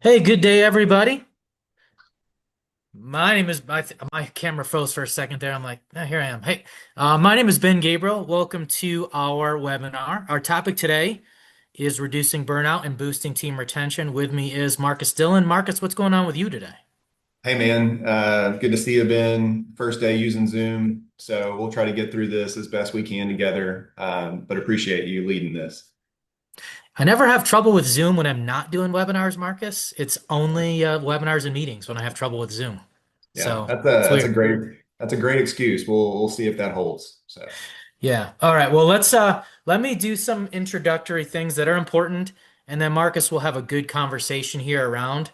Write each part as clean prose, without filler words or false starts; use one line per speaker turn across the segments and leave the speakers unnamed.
Hey, good day, everybody. My name is my camera froze for a second there. I'm like, here I am. Hey, my name is Ben Gabriel. Welcome to our webinar. Our topic today is reducing burnout and boosting team retention. With me is Marcus Dillon. Marcus, what's going on with you today?
Hey man, good to see you, Ben. First day using Zoom, so we'll try to get through this as best we can together. But appreciate you leading this.
I never have trouble with Zoom when I'm not doing webinars, Marcus. It's only webinars and meetings when I have trouble with Zoom.
Yeah,
So
that's a
it's
that's a
weird.
great excuse. We'll see if that holds. So
Yeah. All right. Well, let me do some introductory things that are important, and then Marcus will have a good conversation here around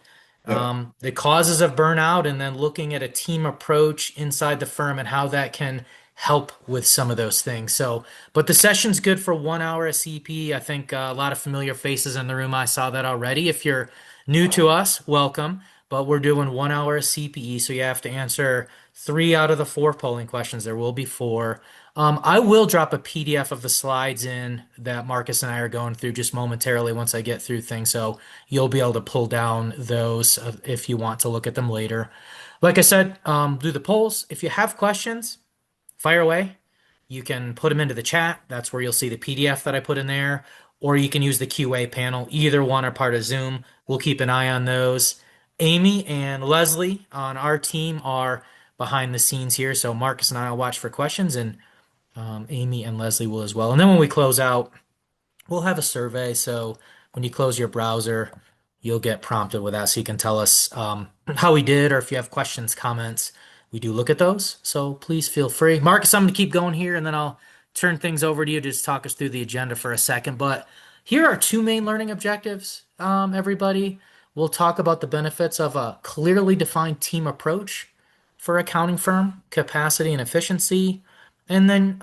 yep.
the causes of burnout, and then looking at a team approach inside the firm and how that can help with some of those things. So, but the session's good for 1 hour of CP. I think a lot of familiar faces in the room. I saw that already. If you're new to us, welcome. But we're doing 1 hour of CPE, so you have to answer three out of the four polling questions. There will be four. I will drop a PDF of the slides in that Marcus and I are going through just momentarily once I get through things. So you'll be able to pull down those if you want to look at them later. Like I said, do the polls. If you have questions, fire away. You can put them into the chat. That's where you'll see the PDF that I put in there. Or you can use the QA panel. Either one are part of Zoom. We'll keep an eye on those. Amy and Leslie on our team are behind the scenes here. So Marcus and I will watch for questions, and Amy and Leslie will as well. And then when we close out, we'll have a survey. So when you close your browser, you'll get prompted with that. So you can tell us how we did, or if you have questions, comments. We do look at those. So please feel free. Marcus, I'm going to keep going here and then I'll turn things over to you to just talk us through the agenda for a second. But here are two main learning objectives, everybody. We'll talk about the benefits of a clearly defined team approach for accounting firm, capacity and efficiency, and then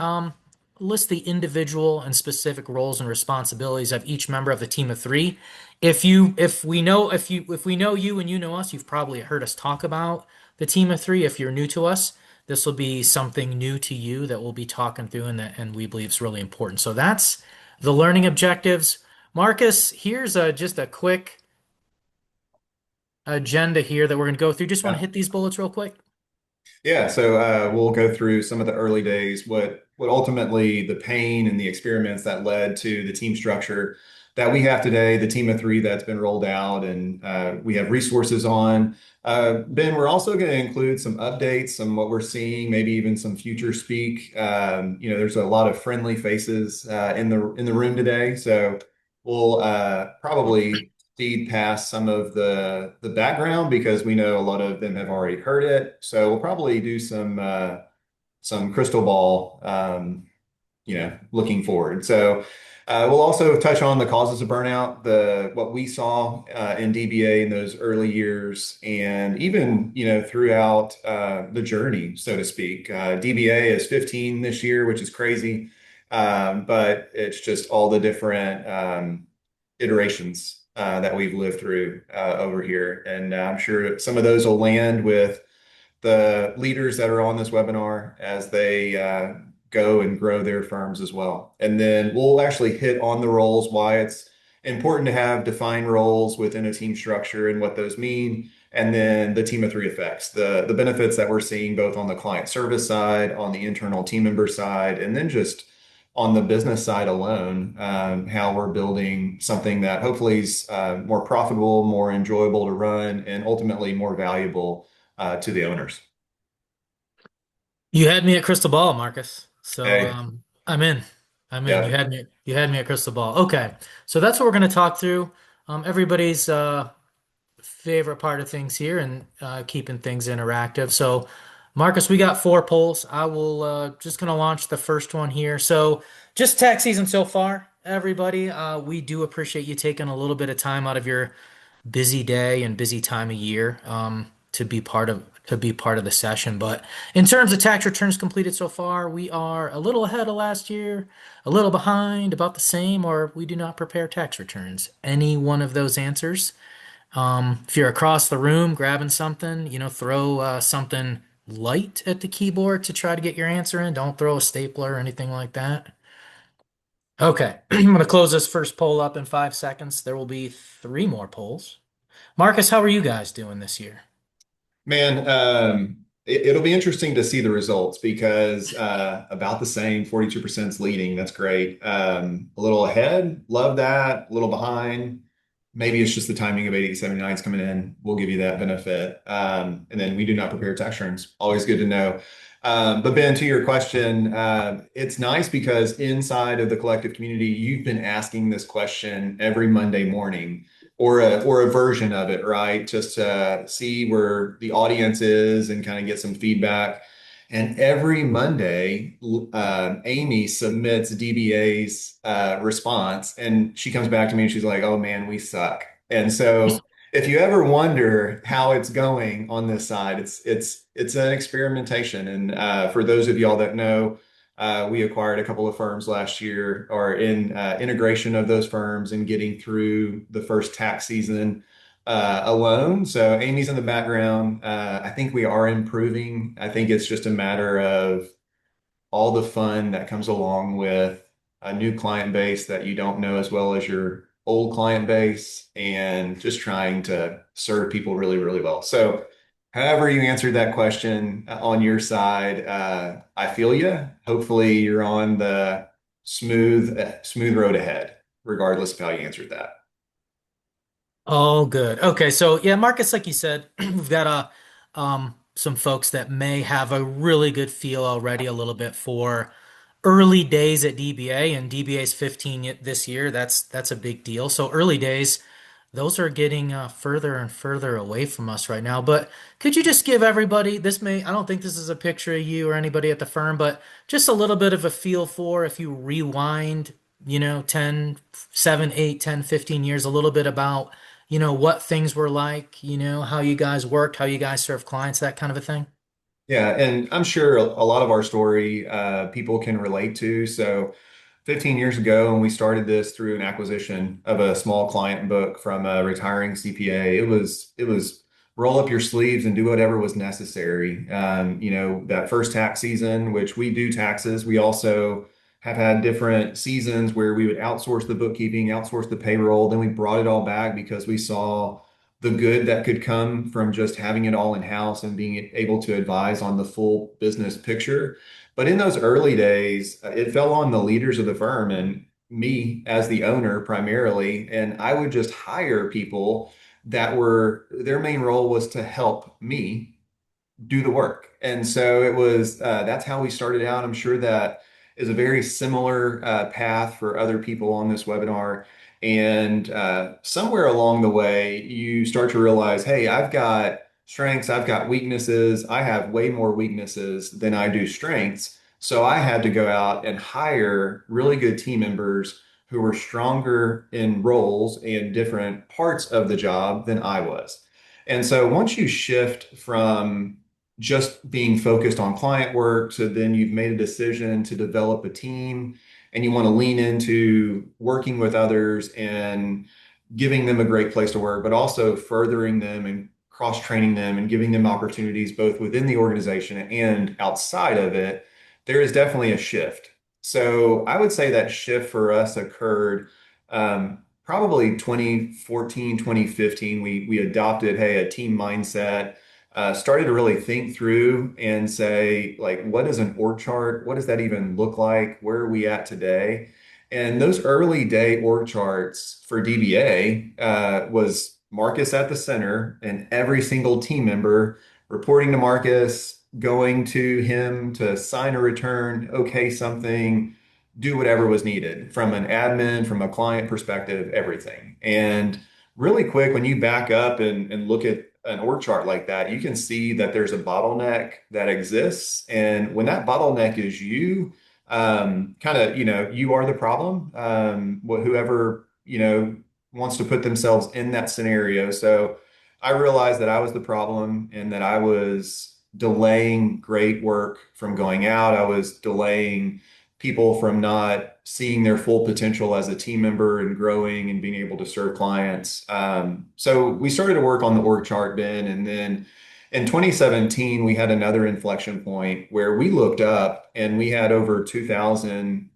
list the individual and specific roles and responsibilities of each member of the team of three. If we know you and you know us, you've probably heard us talk about the team of three. If you're new to us, this will be something new to you that we'll be talking through and we believe is really important. So that's the learning objectives. Marcus, here's just a quick agenda here that we're going to go through. Just want to
Yeah.
hit these bullets real quick.
Yeah, so we'll go through some of the early days, what ultimately the pain and the experiments that led to the team structure that we have today, the team of three that's been rolled out, and we have resources on. Ben, we're also going to include some updates, some what we're seeing, maybe even some future speak. There's a lot of friendly faces in the room today, so we'll probably speed past some of the background because we know a lot of them have already heard it. So we'll probably do some crystal ball, looking forward. So we'll also touch on the causes of burnout, the what we saw in DBA in those early years, and even throughout the journey, so to speak. DBA is 15 this year, which is crazy, but it's just all the different iterations that we've lived through over here. And I'm sure some of those will land with the leaders that are on this webinar as they go and grow their firms as well. And then we'll actually hit on the roles, why it's important to have defined roles within a team structure and what those mean. And then the team of three effects, the benefits that we're seeing both on the client service side, on the internal team member side, and then just on the business side alone, how we're building something that hopefully is more profitable, more enjoyable to run, and ultimately more valuable to the owners.
You had me at Crystal Ball, Marcus. So
Hey,
I'm in. I'm in.
yeah,
You had me at Crystal Ball. Okay. So that's what we're going to talk through. Everybody's favorite part of things here and keeping things interactive. So Marcus, we got four polls. I will just going to launch the first one here. So just tax season so far, everybody. We do appreciate you taking a little bit of time out of your busy day and busy time of year to be part of the session. But in terms of tax returns completed so far, we are a little ahead of last year, a little behind, about the same, or we do not prepare tax returns. Any one of those answers. If you're across the room grabbing something, throw something light at the keyboard to try to get your answer in. Don't throw a stapler or anything like that. Okay, I'm going to close this first poll up in 5 seconds. There will be three more polls. Marcus, how are you guys doing this year?
Man, it'll be interesting to see the results because about the same, 42% is leading. That's great. A little ahead, love that. A little behind. Maybe it's just the timing of 8079 is coming in. We'll give you that benefit. And then we do not prepare tax returns. Always good to know. But Ben, to your question, it's nice because inside of the collective community, you've been asking this question every Monday morning or a version of it, right? Just to see where the audience is and kind of get some feedback. And every Monday, Amy submits DBA's response, and she comes back to me and she's like, "Oh man, we suck." And so, if you ever wonder how it's going on this side, it's an experimentation. And for those of y'all that know, we acquired a couple of firms last year, or in integration of those firms and getting through the first tax season alone. So Amy's in the background. I think we are improving. I think it's just a matter of all the fun that comes along with a new client base that you don't know as well as your old client base and just trying to serve people really, really well. So, however you answered that question on your side, I feel you. Hopefully, you're on the smooth road ahead, regardless of how you answered that.
Oh, good. Okay, so yeah, Marcus, like you said, we've got some folks that may have a really good feel already a little bit for early days at DBA, and DBA's 15 this year. That's a big deal. So early days, those are getting further and further away from us right now. But could you just give everybody this may, I don't think this is a picture of you or anybody at the firm, but just a little bit of a feel for if you rewind, 10, 7, 8, 10, 15 years, a little bit about what things were like, how you guys worked, how you guys serve clients, that kind of a thing.
Yeah, and I'm sure a lot of our story people can relate to. So 15 years ago, when we started this through an acquisition of a small client book from a retiring CPA, it was roll up your sleeves and do whatever was necessary. That first tax season, which we do taxes, we also have had different seasons where we would outsource the bookkeeping, outsource the payroll. Then we brought it all back because we saw the good that could come from just having it all in house and being able to advise on the full business picture. But in those early days, it fell on the leaders of the firm and me as the owner primarily. And I would just hire people that were their main role was to help me do the work. And so it was that's how we started out. I'm sure that is a very similar path for other people on this webinar. And somewhere along the way, you start to realize, hey, I've got strengths, I've got weaknesses. I have way more weaknesses than I do strengths. So I had to go out and hire really good team members who were stronger in roles and different parts of the job than I was. And so once you shift from just being focused on client work, so then you've made a decision to develop a team and you want to lean into working with others and giving them a great place to work, but also furthering them and cross training them and giving them opportunities both within the organization and outside of it, there is definitely a shift. So I would say that shift for us occurred probably 2014, 2015. We adopted, hey, a team mindset, started to really think through and say, like, what is an org chart? What does that even look like? Where are we at today? And those early day org charts for DBA was Marcus at the center and every single team member reporting to Marcus, going to him to sign a return, okay, something, do whatever was needed from an admin, from a client perspective, everything. And really quick, when you back up and look at an org chart like that, you can see that there's a bottleneck that exists. And when that bottleneck is you, kind of, you are the problem. Whoever, wants to put themselves in that scenario. So I realized that I was the problem and that I was delaying great work from going out. I was delaying people from not seeing their full potential as a team member and growing and being able to serve clients. So we started to work on the org chart, Ben, and then in 2017 we had another inflection point where we looked up and we had over 2,000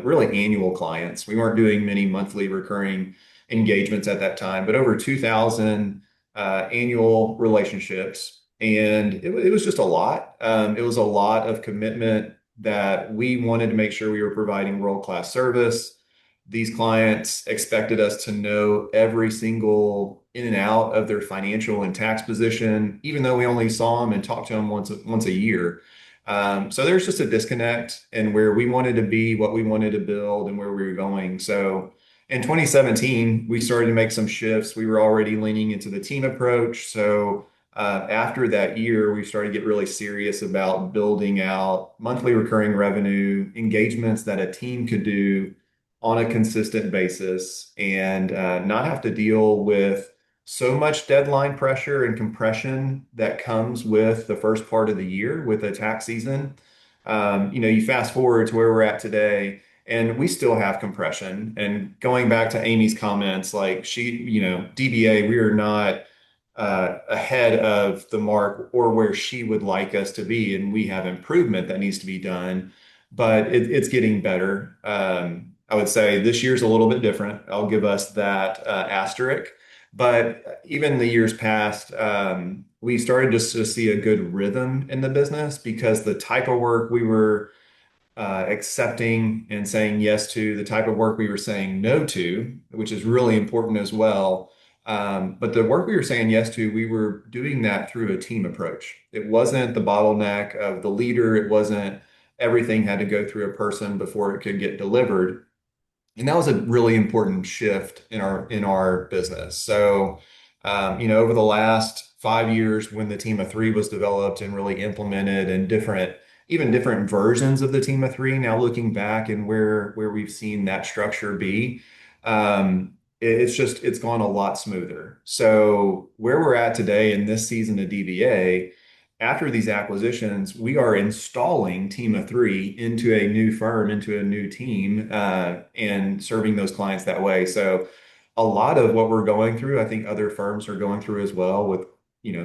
really annual clients. We weren't doing many monthly recurring engagements at that time, but over 2,000 annual relationships. And it was just a lot. It was a lot of commitment that we wanted to make sure we were providing world-class service. These clients expected us to know every single in and out of their financial and tax position, even though we only saw them and talked to them once a year. So there's just a disconnect in where we wanted to be, what we wanted to build, and where we were going. So in 2017, we started to make some shifts. We were already leaning into the team approach. So after that year, we started to get really serious about building out monthly recurring revenue engagements that a team could do on a consistent basis and not have to deal with so much deadline pressure and compression that comes with the first part of the year with a tax season. You fast forward to where we're at today, and we still have compression. And going back to Amy's comments, like DBA, we are not ahead of the mark or where she would like us to be, and we have improvement that needs to be done, but it's getting better. I would say this year's a little bit different. I'll give us that asterisk. But even the years past, we started just to see a good rhythm in the business because the type of work we were accepting and saying yes to, the type of work we were saying no to, which is really important as well. But the work we were saying yes to, we were doing that through a team approach. It wasn't the bottleneck of the leader. It wasn't everything had to go through a person before it could get delivered. And that was a really important shift in our business. So, over the last 5 years, when the team of three was developed and really implemented, and even different versions of the team of three, now looking back and where we've seen that structure be, it's gone a lot smoother. So, where we're at today in this season of DBA, after these acquisitions, we are installing Team of Three into a new firm, into a new team, and serving those clients that way. So a lot of what we're going through, I think other firms are going through as well with,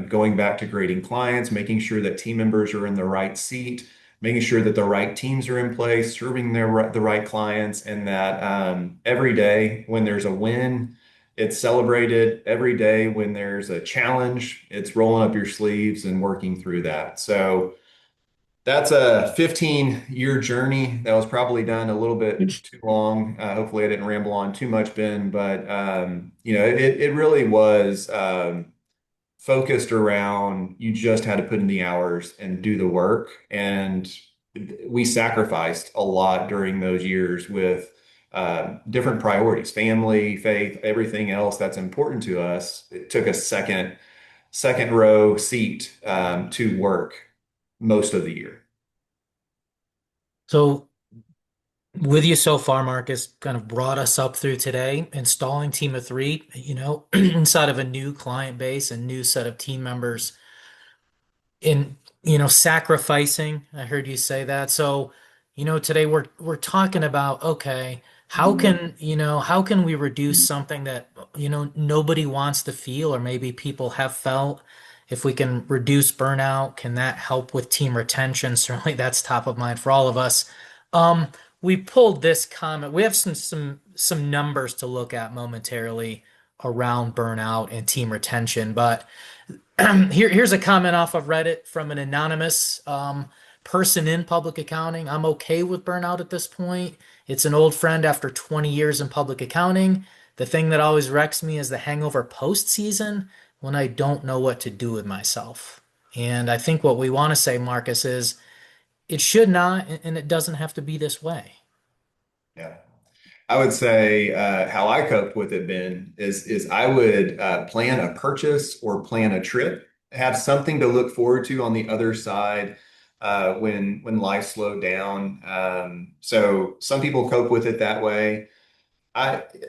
going back to grading clients, making sure that team members are in the right seat, making sure that the right teams are in place, serving the right clients, and that every day when there's a win, it's celebrated. Every day when there's a challenge, it's rolling up your sleeves and working through that. So that's a 15-year journey that was probably done a little bit too long. Hopefully, I didn't ramble on too much, Ben, but it really was focused around you just had to put in the hours and do the work. And we sacrificed a lot during those years with different priorities, family, faith, everything else that's important to us. It took a second row seat to work most of the year.
So with you so far, Marcus, kind of brought us up through today, installing team of three, inside of a new client base, a new set of team members in sacrificing. I heard you say that. So today we're talking about, okay, how can we reduce something that nobody wants to feel, or maybe people have felt? If we can reduce burnout, can that help with team retention? Certainly that's top of mind for all of us. um we pulled this comment. We have some numbers to look at momentarily around burnout and team retention, but here's a comment off of Reddit from an anonymous person in public accounting. I'm okay with burnout at this point. It's an old friend after 20 years in public accounting. The thing that always wrecks me is the hangover post season when I don't know what to do with myself. And I think what we want to say, Marcus, is it should not and it doesn't have to be this way.
Yeah. I would say how I coped with it, Ben, is I would plan a purchase or plan a trip, have something to look forward to on the other side when life slowed down. So some people cope with it that way.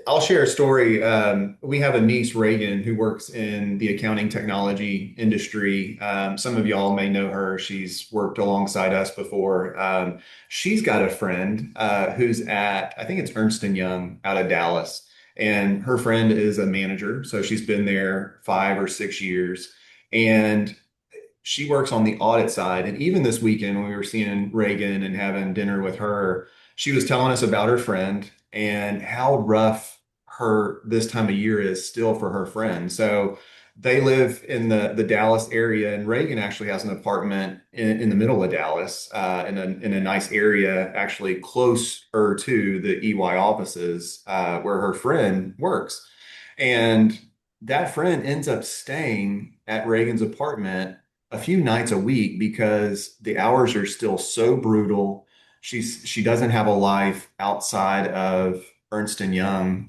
I'll share a story. We have a niece, Reagan, who works in the accounting technology industry. Some of y'all may know her. She's worked alongside us before. She's got a friend who's at, I think it's Ernst& Young out of Dallas, and her friend is a manager. So she's been there 5 or 6 years, and she works on the audit side. And even this weekend, when we were seeing Reagan and having dinner with her, she was telling us about her friend and how rough her this time of year is still for her friend. So they live in the Dallas area, and Reagan actually has an apartment in the middle of Dallas, in a nice area, actually closer to the EY offices, where her friend works. And that friend ends up staying at Reagan's apartment a few nights a week because the hours are still so brutal. She doesn't have a life outside of Ernst and Young,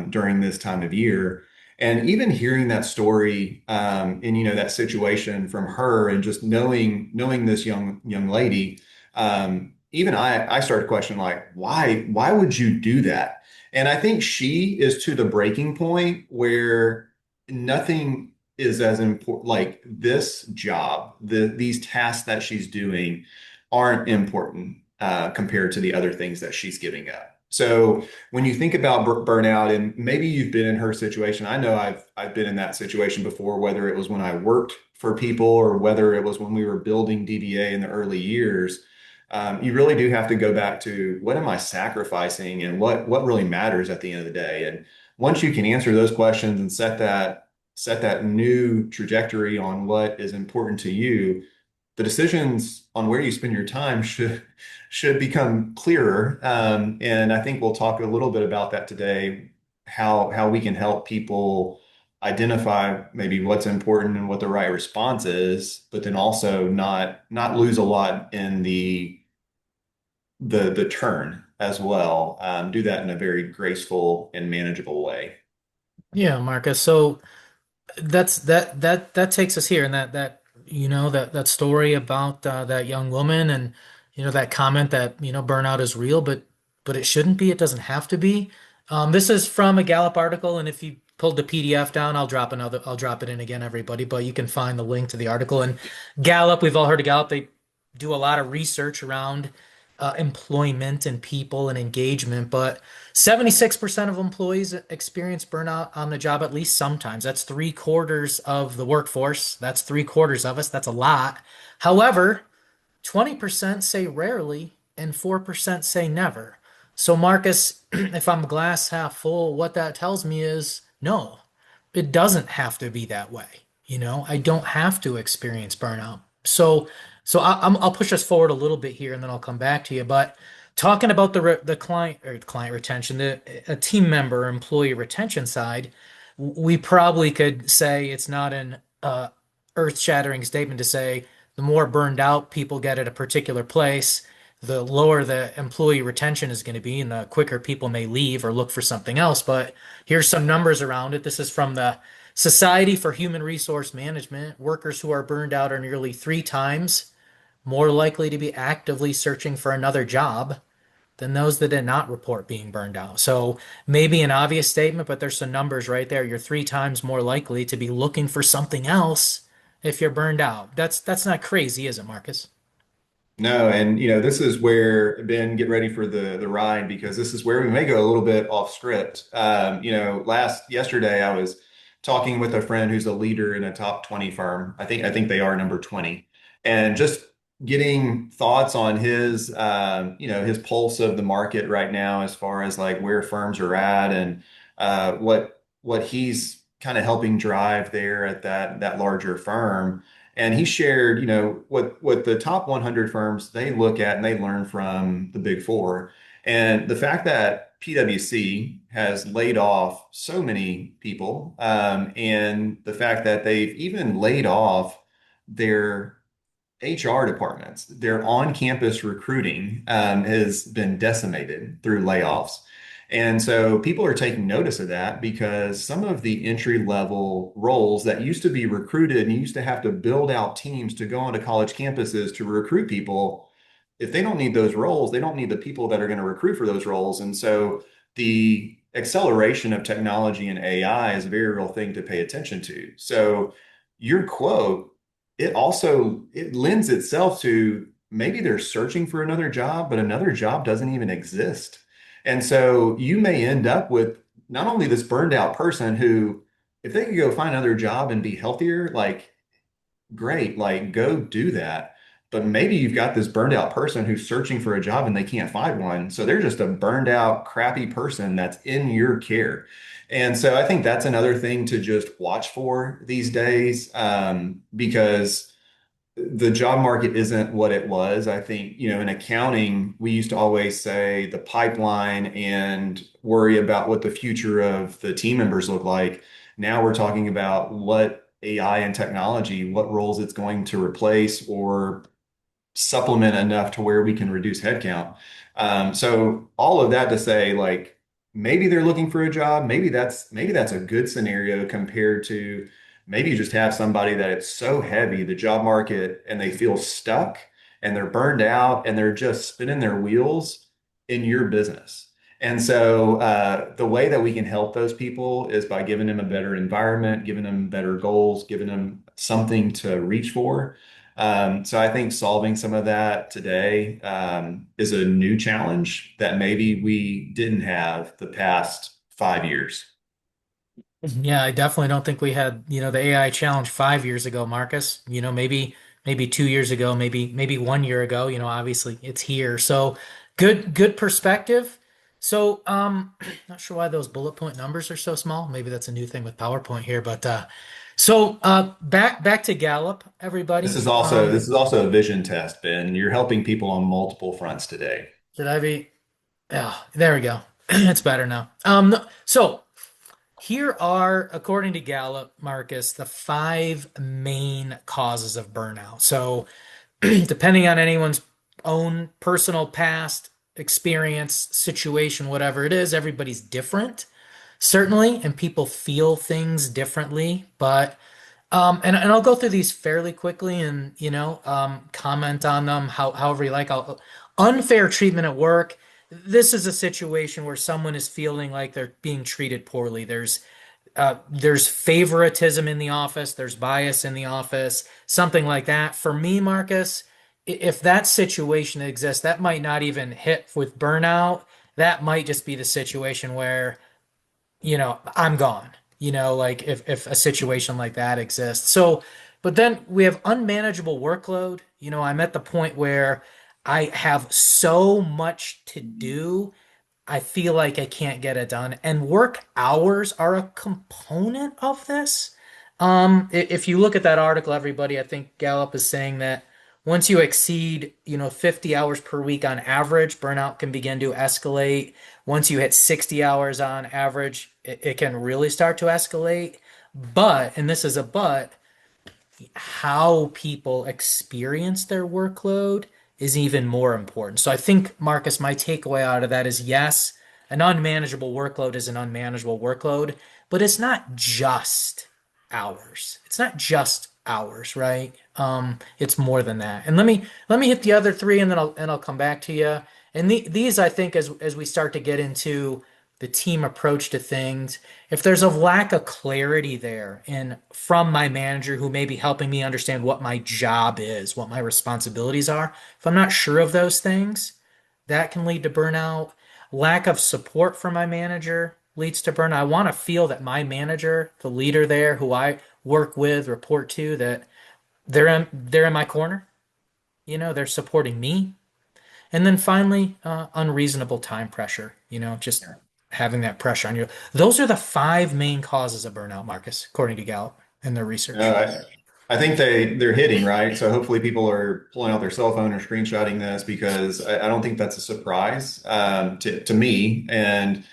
during this time of year. And even hearing that story, and that situation from her, and just knowing this young lady, even I started questioning, like, why would you do that? And I think she is to the breaking point where nothing is as important, like this job, these tasks that she's doing aren't important, compared to the other things that she's giving up. So when you think about burnout, and maybe you've been in her situation, I know I've been in that situation before, whether it was when I worked for people or whether it was when we were building DBA in the early years. You really do have to go back to, what am I sacrificing, and what really matters at the end of the day. And once you can answer those questions and set that new trajectory on what is important to you, the decisions on where you spend your time should become clearer. And I think we'll talk a little bit about that today, how we can help people identify maybe what's important and what the right response is, but then also not lose a lot in the turn as well. Do that in a very graceful and manageable way.
Yeah, Marcus. So that takes us here, and that story about that young woman, and that comment that burnout is real, but it shouldn't be. It doesn't have to be. This is from a Gallup article, and if you pulled the PDF down, I'll drop it in again, everybody. But you can find the link to the article. And Gallup, we've all heard of Gallup. They do a lot of research around employment and people and engagement, but 76% of employees experience burnout on the job at least sometimes. That's three-quarters of the workforce. That's three-quarters of us. That's a lot. However, 20% say rarely and 4% say never. So, Marcus, if I'm glass half full, what that tells me is no, it doesn't have to be that way. I don't have to experience burnout. I'll push us forward a little bit here, and then I'll come back to you. But talking about the client retention, the a team member employee retention side, we probably could say it's not an earth-shattering statement to say the more burned out people get at a particular place, the lower the employee retention is going to be, and the quicker people may leave or look for something else. But here's some numbers around it. This is from the Society for Human Resource Management. Workers who are burned out are nearly three times more likely to be actively searching for another job than those that did not report being burned out. So maybe an obvious statement, but there's some numbers right there. You're three times more likely to be looking for something else if you're burned out. That's not crazy, is it, Marcus?
No, and this is where, Ben, get ready for the ride, because this is where we may go a little bit off script. Yesterday I was talking with a friend who's a leader in a top 20 firm. I think they are number 20, and just getting thoughts on his pulse of the market right now, as far as like where firms are at, and what he's kind of helping drive there at that larger firm. And he shared, what the top 100 firms they look at and they learn from the Big Four. And the fact that PwC has laid off so many people, and the fact that they've even laid off their HR departments, their on-campus recruiting, has been decimated through layoffs. And so people are taking notice of that, because some of the entry level roles that used to be recruited, and you used to have to build out teams to go onto college campuses to recruit people, if they don't need those roles, they don't need the people that are going to recruit for those roles. And so the acceleration of technology and AI is a very real thing to pay attention to. So your quote, it lends itself to, maybe they're searching for another job, but another job doesn't even exist. And so you may end up with not only this burned out person who, if they could go find another job and be healthier, like, great, like, go do that. but maybe you've got this burned out person who's searching for a job and they can't find one. So they're just a burned out, crappy person that's in your care. And so I think that's another thing to just watch for these days, because the job market isn't what it was. I think, in accounting, we used to always say the pipeline and worry about what the future of the team members look like. Now we're talking about what AI and technology, what roles it's going to replace or supplement enough to where we can reduce headcount. So all of that to say, like, maybe they're looking for a job. Maybe that's a good scenario compared to maybe you just have somebody that it's so heavy, the job market, and they feel stuck and they're burned out and they're just spinning their wheels in your business. And so the way that we can help those people is by giving them a better environment, giving them better goals, giving them something to reach for. So I think solving some of that today is a new challenge that maybe we didn't have the past 5 years.
Yeah, I definitely don't think we had, the AI challenge 5 years ago, Marcus. Maybe 2 years ago, maybe 1 year ago. Obviously it's here. So good perspective. So not sure why those bullet point numbers are so small. Maybe that's a new thing with PowerPoint here, but back to Gallup,
This
everybody.
is also this is also a vision test, Ben. You're helping people on multiple fronts today.
Should I be? Yeah, there we go. It's better now. So here are, according to Gallup, Marcus, the five main causes of burnout. So, depending on anyone's own personal past experience, situation, whatever it is, everybody's different, certainly, and people feel things differently. But and I'll go through these fairly quickly and comment on them however you like. Unfair treatment at work. This is a situation where someone is feeling like they're being treated poorly. There's favoritism in the office, there's bias in the office, something like that. For me, Marcus, if that situation exists, that might not even hit with burnout. That might just be the situation where I'm gone. Like if a situation like that exists. So, but then we have unmanageable workload. I'm at the point where I have so much to do, I feel like I can't get it done. And work hours are a component of this. If you look at that article, everybody, I think Gallup is saying that once you exceed, 50 hours per week on average, burnout can begin to escalate. Once you hit 60 hours on average, it can really start to escalate. But, and this is a but, how people experience their workload is even more important. So I think, Marcus, my takeaway out of that is yes, an unmanageable workload is an unmanageable workload, but it's not just hours. It's not just hours, right? It's more than that. And let me hit the other three, and then I'll come back to you. And these, I think, as we start to get into the team approach to things, if there's a lack of clarity there and from my manager who may be helping me understand what my job is, what my responsibilities are, if I'm not sure of those things, that can lead to burnout. Lack of support from my manager leads to burnout. I want to feel that my manager, the leader there who I work with, report to, that they're in my corner. They're supporting me. And then finally, unreasonable time pressure, just having that pressure on you. Those are the five main causes of burnout, Marcus, according to Gallup and their research.
I think they're hitting, right. So hopefully people are pulling out their cell phone or screenshotting this because I don't think that's a surprise to me. And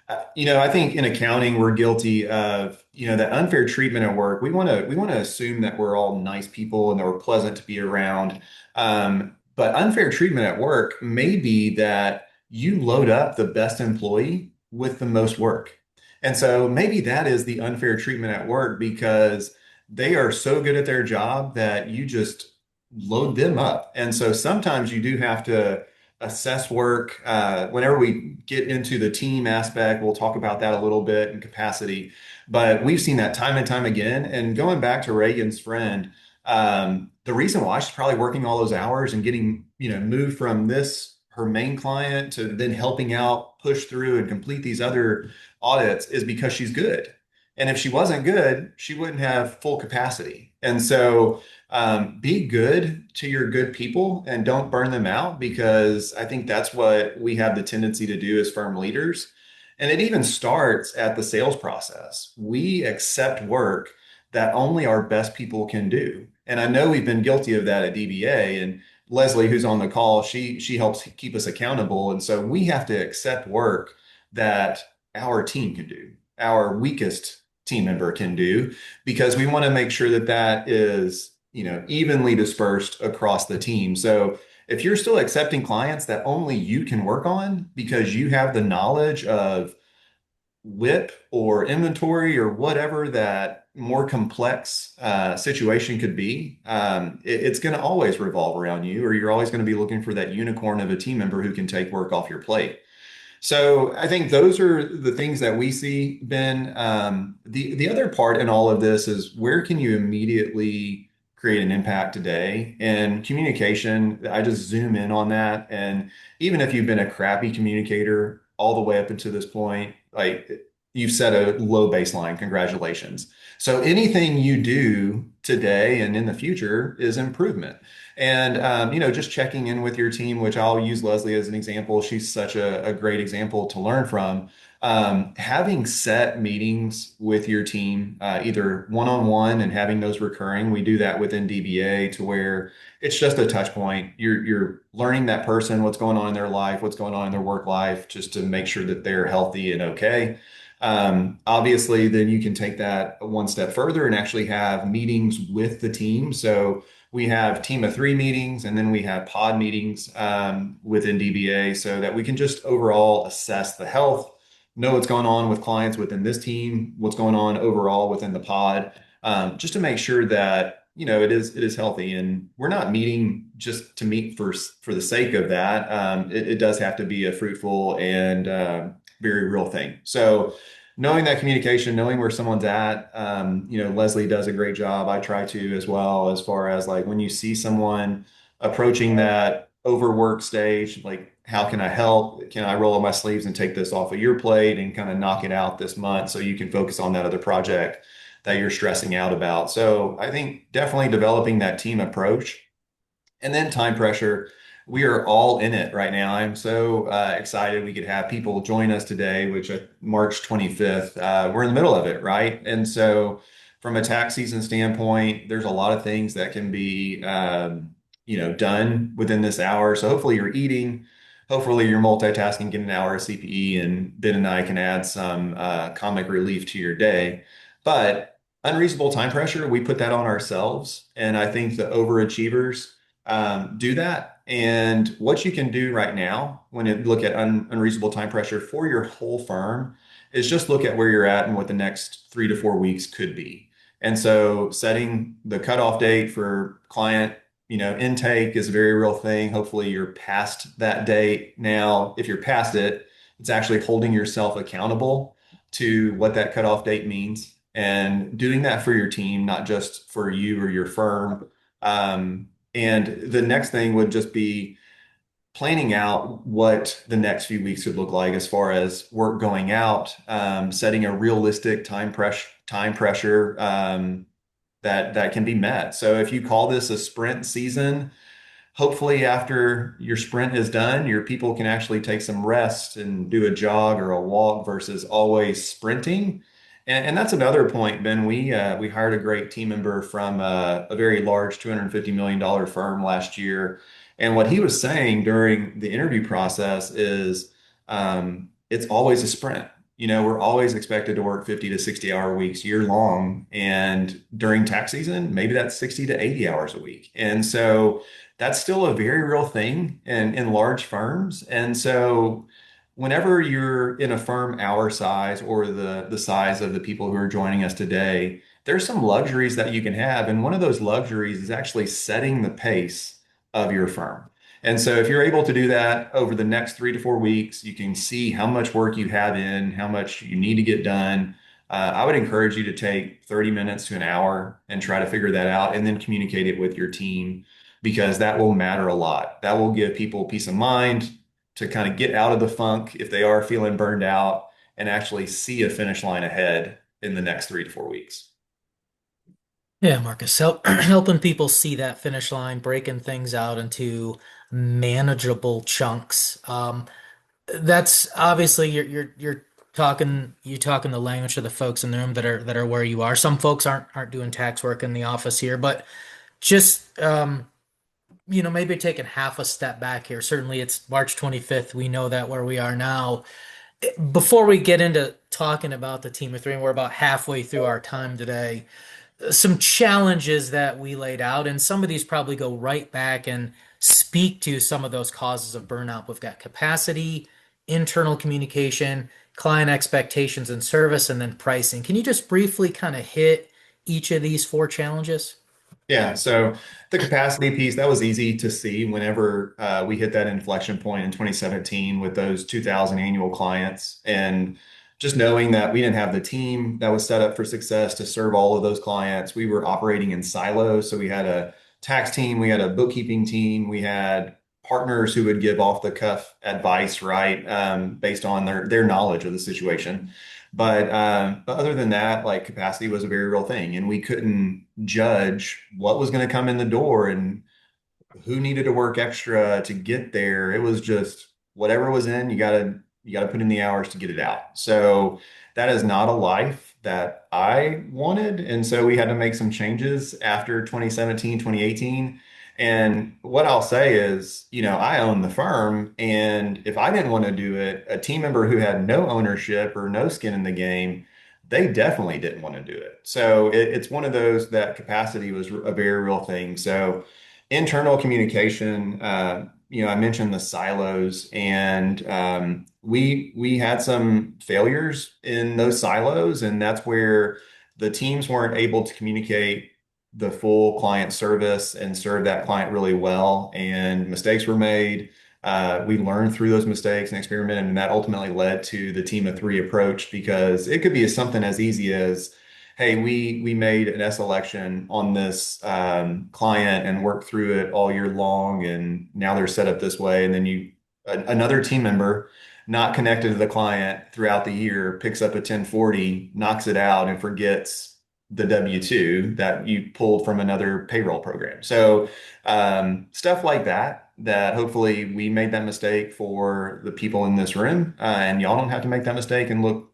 I think in accounting we're guilty of that unfair treatment at work. We want to assume that we're all nice people and that we're pleasant to be around. But unfair treatment at work may be that you load up the best employee with the most work. And so maybe that is the unfair treatment at work because they are so good at their job that you just load them up. And so sometimes you do have to assess work. Whenever we get into the team aspect, we'll talk about that a little bit in capacity. But we've seen that time and time again. And going back to Reagan's friend, the reason why she's probably working all those hours and getting, moved from this, her main client, to then helping out, push through and complete these other audits is because she's good. And if she wasn't good, she wouldn't have full capacity. And so be good to your good people and don't burn them out, because I think that's what we have the tendency to do as firm leaders. And it even starts at the sales process. We accept work that only our best people can do. And I know we've been guilty of that at DBA. And Leslie, who's on the call, she helps keep us accountable. And so we have to accept work that our team can do, our weakest team member can do, because we want to make sure that that is, evenly dispersed across the team. So if you're still accepting clients that only you can work on because you have the knowledge of WIP or inventory or whatever that more complex situation could be, it's going to always revolve around you, or you're always going to be looking for that unicorn of a team member who can take work off your plate. So I think those are the things that we see, Ben. The other part in all of this is, where can you immediately create an impact today? And communication, I just zoom in on that. And even if you've been a crappy communicator all the way up until this point, like, you've set a low baseline. Congratulations. So anything you do today and in the future is improvement. And just checking in with your team, which I'll use Leslie as an example. She's such a great example to learn from. Having set meetings with your team, either one-on-one and having those recurring. We do that within DBA to where it's just a touch point. You're learning that person, what's going on in their life, what's going on in their work life, just to make sure that they're healthy and okay. Obviously, then you can take that one step further and actually have meetings with the team. So we have team of three meetings, and then we have pod meetings within DBA, so that we can just overall assess the health, know what's going on with clients within this team, what's going on overall within the pod, just to make sure that it is healthy. And we're not meeting just to meet for the sake of that. It does have to be a fruitful and very real thing. So knowing that communication, knowing where someone's at, Leslie does a great job. I try to as well, as far as like when you see someone approaching that overwork stage, like, how can I help? Can I roll up my sleeves and take this off of your plate and kind of knock it out this month so you can focus on that other project that you're stressing out about? So I think definitely developing that team approach. And then time pressure. We are all in it right now. I'm so excited we could have people join us today, which March 25th. We're in the middle of it, right? And so, from a tax season standpoint, there's a lot of things that can be, done within this hour. So hopefully you're eating, hopefully you're multitasking, get an hour of CPE, and Ben and I can add some comic relief to your day. But unreasonable time pressure, we put that on ourselves, and I think the overachievers do that. And what you can do right now when you look at unreasonable time pressure for your whole firm is just look at where you're at and what the next 3 to 4 weeks could be. And so setting the cutoff date for client, intake is a very real thing. Hopefully you're past that date. Now, if you're past it, it's actually holding yourself accountable to what that cutoff date means and doing that for your team, not just for you or your firm. And the next thing would just be planning out what the next few weeks would look like as far as work going out, setting a realistic time pressure that can be met. So if you call this a sprint season, hopefully after your sprint is done, your people can actually take some rest and do a jog or a walk versus always sprinting. And that's another point, Ben. We hired a great team member from a very large $250 million firm last year. And what he was saying during the interview process is, it's always a sprint. We're always expected to work 50 to 60-hour weeks year long. And during tax season, maybe that's 60 to 80 hours a week. And so that's still a very real thing in large firms. And so whenever you're in a firm our size, or the size of the people who are joining us today, there's some luxuries that you can have. And one of those luxuries is actually setting the pace of your firm. And so if you're able to do that over the next 3 to 4 weeks, you can see how much work you have in, how much you need to get done. I would encourage you to take 30 minutes to an hour and try to figure that out, and then communicate it with your team, because that will matter a lot. That will give people peace of mind to kind of get out of the funk if they are feeling burned out, and actually see a finish line ahead in the next 3 to 4 weeks.
Yeah, Marcus, helping people see that finish line, breaking things out into manageable chunks. That's obviously you're talking the language of the folks in the room that are where you are. Some folks aren't doing tax work in the office here, but just maybe taking half a step back here. Certainly, it's March 25th. We know that where we are now. Before we get into talking about the team of three, and we're about halfway through our time today, some challenges that we laid out, and some of these probably go right back and speak to some of those causes of burnout. We've got capacity, internal communication, client expectations and service, and then pricing. Can you just briefly kind of hit each of these four challenges?
Yeah, so the capacity piece, that was easy to see whenever we hit that inflection point in 2017 with those 2,000 annual clients. And just knowing that we didn't have the team that was set up for success to serve all of those clients, we were operating in silos. So we had a tax team, we had a bookkeeping team, we had partners who would give off the cuff advice, right, based on their knowledge of the situation. But other than that, like capacity was a very real thing, and we couldn't judge what was going to come in the door and who needed to work extra to get there. It was just whatever was in, you gotta put in the hours to get it out. So that is not a life that I wanted. And so we had to make some changes after 2017, 2018. And what I'll say is, I own the firm, and if I didn't want to do it, a team member who had no ownership or no skin in the game, they definitely didn't want to do it. So it's one of those that capacity was a very real thing. So internal communication, I mentioned the silos, and we had some failures in those silos, and that's where the teams weren't able to communicate the full client service and serve that client really well, and mistakes were made. We learned through those mistakes and experimented, and that ultimately led to the team of three approach, because it could be something as easy as, hey, we made an S election on this client and worked through it all year long, and now they're set up this way. And then another team member not connected to the client throughout the year picks up a 1040, knocks it out, and forgets the W-2 that you pulled from another payroll program. So stuff like that hopefully we made that mistake for the people in this room, and y'all don't have to make that mistake and look,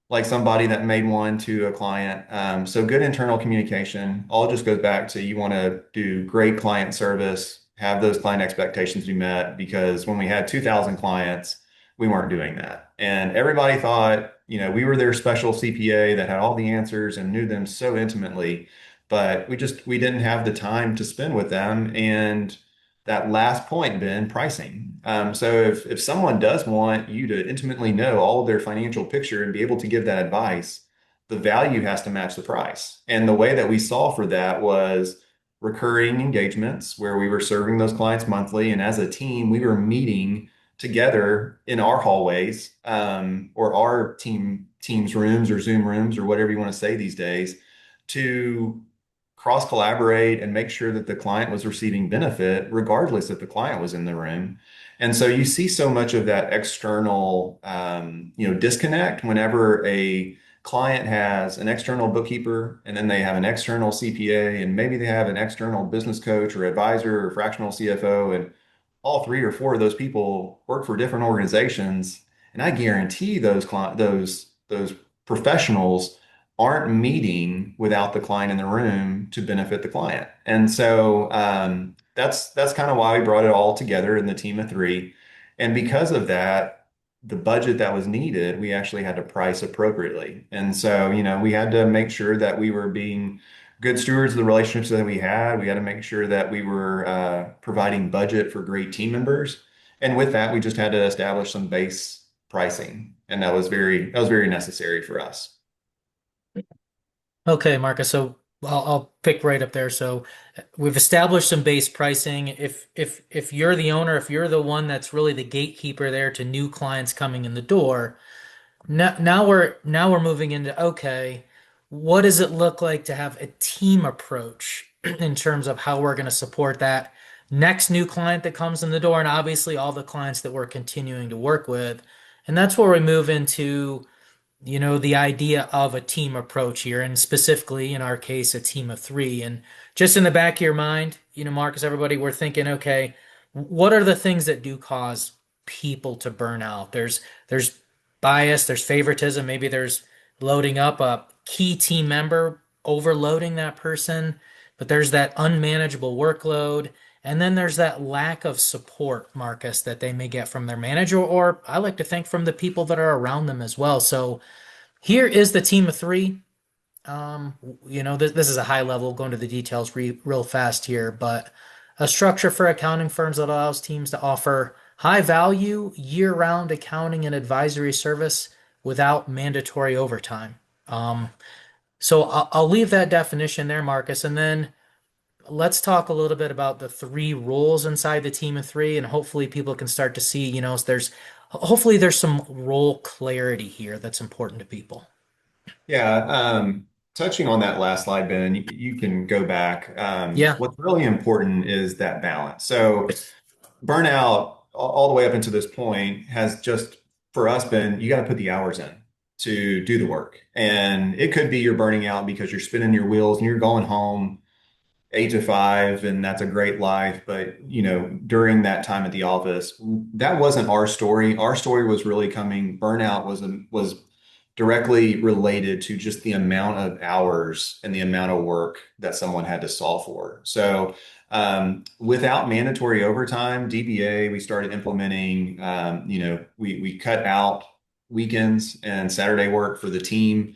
like somebody that made one to a client. So good internal communication all just goes back to, you want to do great client service, have those client expectations be met, because when we had 2,000 clients, we weren't doing that. And everybody thought, we were their special CPA that had all the answers and knew them so intimately, but we didn't have the time to spend with them. And that last point, Ben, pricing. So if someone does want you to intimately know all of their financial picture and be able to give that advice, the value has to match the price. And the way that we saw for that was recurring engagements where we were serving those clients monthly. And as a team, we were meeting together in our hallways, or our teams rooms or Zoom rooms or whatever you want to say these days, to cross collaborate and make sure that the client was receiving benefit regardless if the client was in the room. And so you see so much of that external disconnect whenever a client has an external bookkeeper, and then they have an external CPA, and maybe they have an external business coach or advisor or fractional CFO, and all three or four of those people work for different organizations. And I guarantee those professionals aren't meeting without the client in the room to benefit the client. And so that's kind of why we brought it all together in the team of three. And because of that, the budget that was needed, we actually had to price appropriately. And so, we had to make sure that we were being good stewards of the relationships that we had. We had to make sure that we were providing budget for great team members. And with that, we just had to establish some base pricing. And that was very necessary for us.
Okay, Marcus. So I'll pick right up there. So we've established some base pricing. If you're the owner, if you're the one that's really the gatekeeper there to new clients coming in the door, now we're moving into, okay, what does it look like to have a team approach in terms of how we're going to support that next new client that comes in the door, and obviously all the clients that we're continuing to work with. And that's where we move into the idea of a team approach here, and specifically in our case, a team of three. And just in the back of your mind, Marcus, everybody, we're thinking, okay, what are the things that do cause people to burn out? There's bias, there's favoritism, maybe there's loading up a key team member, overloading that person, but there's that unmanageable workload. And then there's that lack of support, Marcus, that they may get from their manager, or I like to think from the people that are around them as well. So here is the team of three. This is a high level, going to the details real fast here, but a structure for accounting firms that allows teams to offer high value, year round accounting and advisory service without mandatory overtime. Um, so I'll leave that definition there, Marcus, and then let's talk a little bit about the three roles inside the team of three, and hopefully people can start to see, hopefully there's some role clarity here that's important to people.
Yeah, touching on that last slide, Ben, you can go back.
Yeah.
What's really important is that balance. So burnout all the way up into this point has just for us been you got to put the hours in to do the work. And it could be you're burning out because you're spinning your wheels and you're going home 8 to 5, and that's a great life. But during that time at the office, that wasn't our story. Our story was really coming. Burnout was directly related to just the amount of hours and the amount of work that someone had to solve for. So, without mandatory overtime, DBA, we started implementing, we cut out weekends and Saturday work for the team.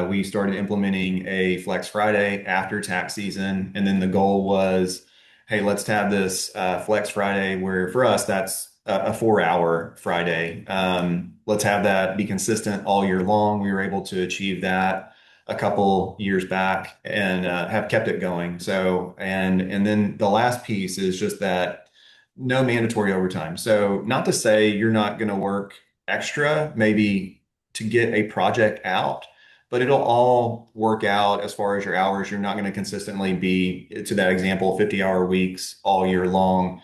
We started implementing a Flex Friday after tax season. And then the goal was, hey, let's have this Flex Friday where for us, that's a 4 hour Friday. Let's have that be consistent all year long. We were able to achieve that a couple years back and have kept it going. So, and then the last piece is just that no mandatory overtime. So, not to say you're not going to work extra, maybe to get a project out, but it'll all work out as far as your hours. You're not going to consistently be, to that example, 50-hour weeks all year long.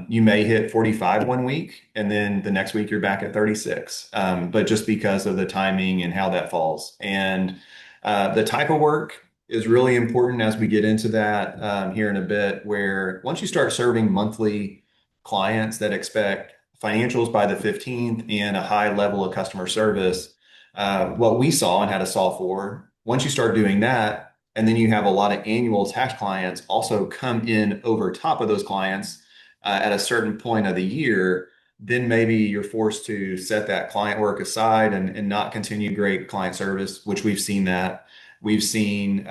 You may hit 45 one week, and then the next week you're back at 36. But just because of the timing and how that falls. And the type of work is really important as we get into that here in a bit, where once you start serving monthly clients that expect financials by the 15th and a high level of customer service, what we saw and had to solve for, once you start doing that, and then you have a lot of annual tax clients also come in over top of those clients at a certain point of the year, then maybe you're forced to set that client work aside and not continue great client service, which we've seen that. We've seen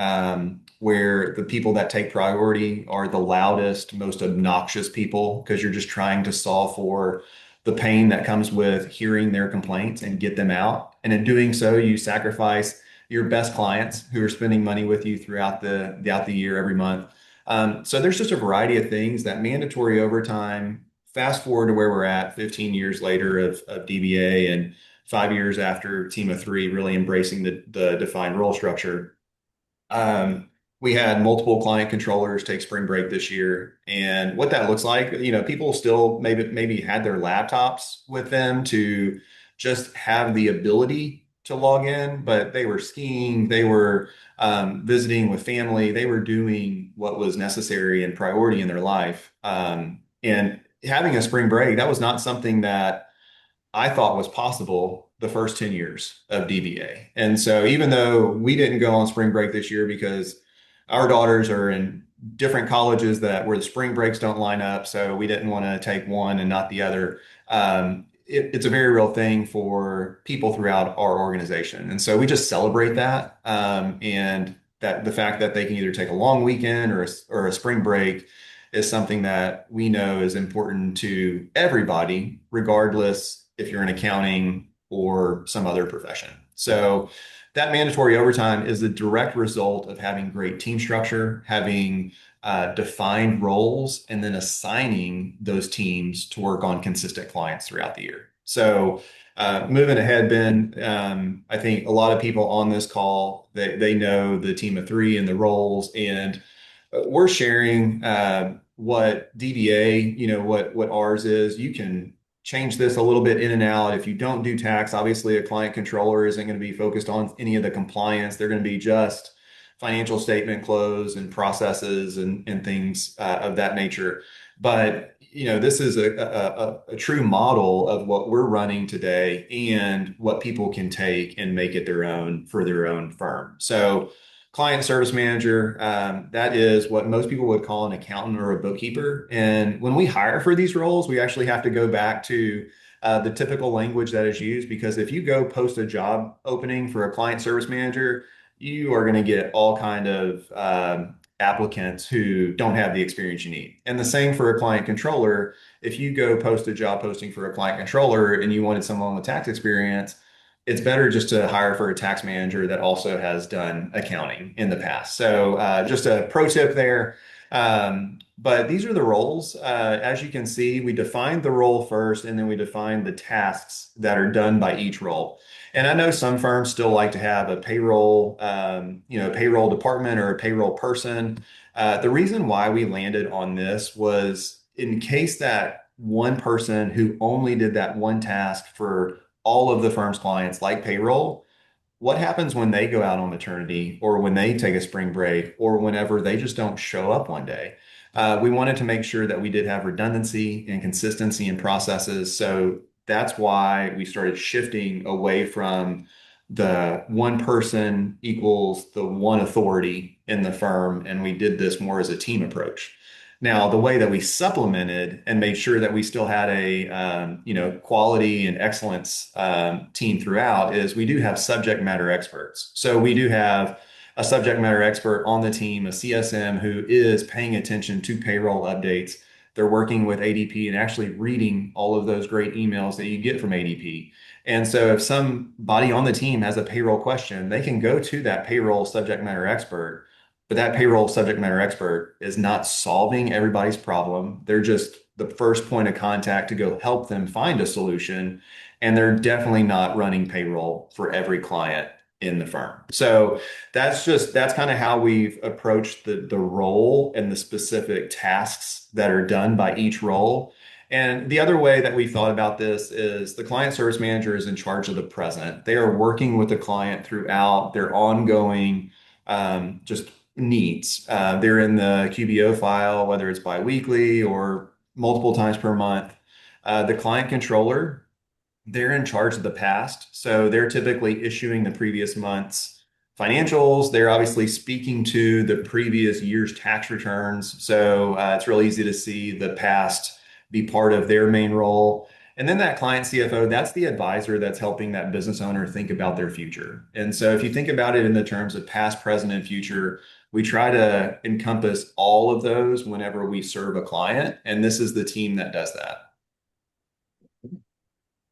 where the people that take priority are the loudest, most obnoxious people because you're just trying to solve for the pain that comes with hearing their complaints and get them out. And in doing so, you sacrifice your best clients who are spending money with you throughout the year every month. So there's just a variety of things that mandatory overtime. Fast forward to where we're at 15 years later of DBA and 5 years after Team of Three really embracing the defined role structure. Um, we had multiple client controllers take spring break this year, and what that looks like, people still maybe had their laptops with them to just have the ability to log in, but they were skiing, they were visiting with family, they were doing what was necessary and priority in their life. And having a spring break, that was not something that I thought was possible the first 10 years of DBA. And so even though we didn't go on spring break this year because our daughters are in different colleges that where the spring breaks don't line up, so we didn't want to take one and not the other. It's a very real thing for people throughout our organization. And so we just celebrate that. And that the fact that they can either take a long weekend or a spring break is something that we know is important to everybody, regardless if you're in accounting or some other profession. So that mandatory overtime is the direct result of having great team structure, having defined roles, and then assigning those teams to work on consistent clients throughout the year. So moving ahead, Ben, I think a lot of people on this call, they know the team of three and the roles, and we're sharing what DBA, what ours is. You can change this a little bit in and out. If you don't do tax, obviously a client controller isn't going to be focused on any of the compliance. They're going to be just financial statement close and processes and things of that nature. But this is a true model of what we're running today and what people can take and make it their own for their own firm. So client service manager, that is what most people would call an accountant or a bookkeeper. And when we hire for these roles, we actually have to go back to the typical language that is used, because if you go post a job opening for a client service manager, you are going to get all kind of applicants who don't have the experience you need. And the same for a client controller. If you go post a job posting for a client controller and you wanted someone with tax experience, it's better just to hire for a tax manager that also has done accounting in the past. So just a pro tip there. But these are the roles. As you can see, we defined the role first, and then we defined the tasks that are done by each role. And I know some firms still like to have a payroll, payroll department or a payroll person. The reason why we landed on this was in case that one person who only did that one task for all of the firm's clients, like payroll, what happens when they go out on maternity or when they take a spring break or whenever they just don't show up one day? We wanted to make sure that we did have redundancy and consistency in processes. So that's why we started shifting away from the one person equals the one authority in the firm. And we did this more as a team approach. Now, the way that we supplemented and made sure that we still had a quality and excellence team throughout is we do have subject matter experts. So we do have a subject matter expert on the team, a CSM who is paying attention to payroll updates. They're working with ADP and actually reading all of those great emails that you get from ADP. And so if somebody on the team has a payroll question, they can go to that payroll subject matter expert, but that payroll subject matter expert is not solving everybody's problem. They're just the first point of contact to go help them find a solution. And they're definitely not running payroll for every client in the firm. So that's kind of how we've approached the role and the specific tasks that are done by each role. And the other way that we thought about this is the client service manager is in charge of the present. They are working with the client throughout their ongoing just needs. They're in the QBO file, whether it's biweekly or multiple times per month. The client controller, they're in charge of the past. So they're typically issuing the previous month's financials. They're obviously speaking to the previous year's tax returns. So it's real easy to see the past be part of their main role. And then that client CFO, that's the advisor that's helping that business owner think about their future. And so if you think about it in the terms of past, present, and future, we try to encompass all of those whenever we serve a client. And this is the team that does that.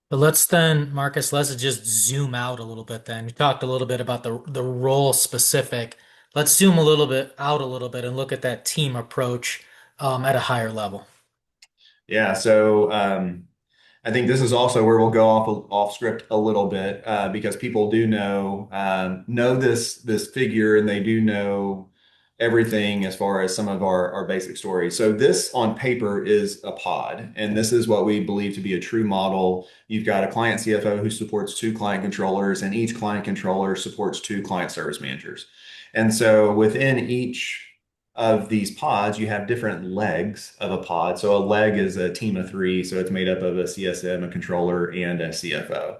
But let's then, Marcus, let's just zoom out a little bit then. You talked a little bit about the role specific. Let's zoom a little bit out a little bit and look at that team approach at a higher level.
Yeah, so I think this is also where we'll go off script a little bit because people do know this figure, and they do know everything as far as some of our basic stories. So this on paper is a pod, and this is what we believe to be a true model. You've got a client CFO who supports two client controllers, and each client controller supports two client service managers. And so within each of these pods, you have different legs of a pod. So a leg is a team of three. So it's made up of a CSM, a controller, and a CFO.